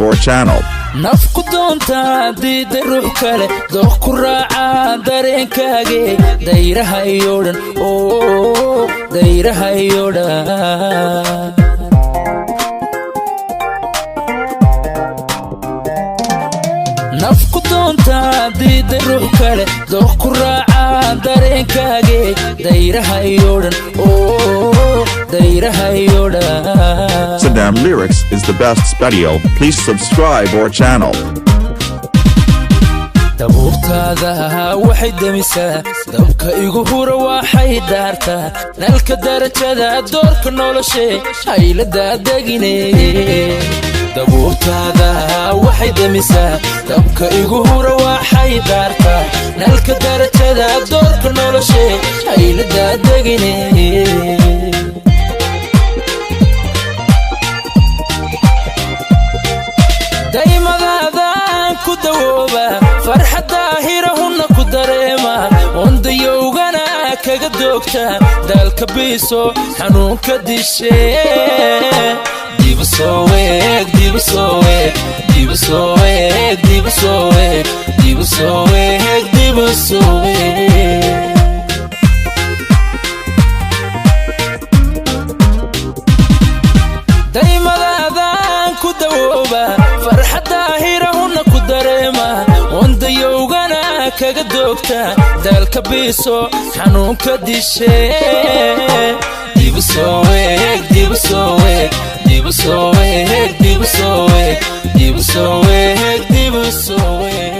our channel. nafku doonta diida ruux kale dooq ku raaca dareenkaage dayraha iyo dhan dayraha iyo dhan nafku doonta diida ruux kale dooq ku raaca dareenkaage dayraha iyo dhan dayraha iyo dhan Saddam Lyrics is the best studio. Please subscribe our channel. dabuurtaada waxay damisaa dabka igu hura waxay daartaa nalka darajada doorka noloshe haylada degine dabuurtaada waxay damisaa dabka igu hura waxay daartaa nalka darajada doorka noloshe haylada degine daymadaadan ku dawooba farxadda hirahunna ku dareema ondayowgana kaga doogta daalka biiso xanuunka dishe dibu soo weeg dibu soo weeg dibu soo weeg dibu soo weeg dibu soo weeg dibu soo weeg daymadaadan ku dawooba farxadda hirahunna ku dareema ondayowgana kaga doogta daalka biiso xanuunka dishe dibu soo weeg dibu soo weeg dibu soo weeg dibu soo weeg dibu soo weeg dibu soo weeg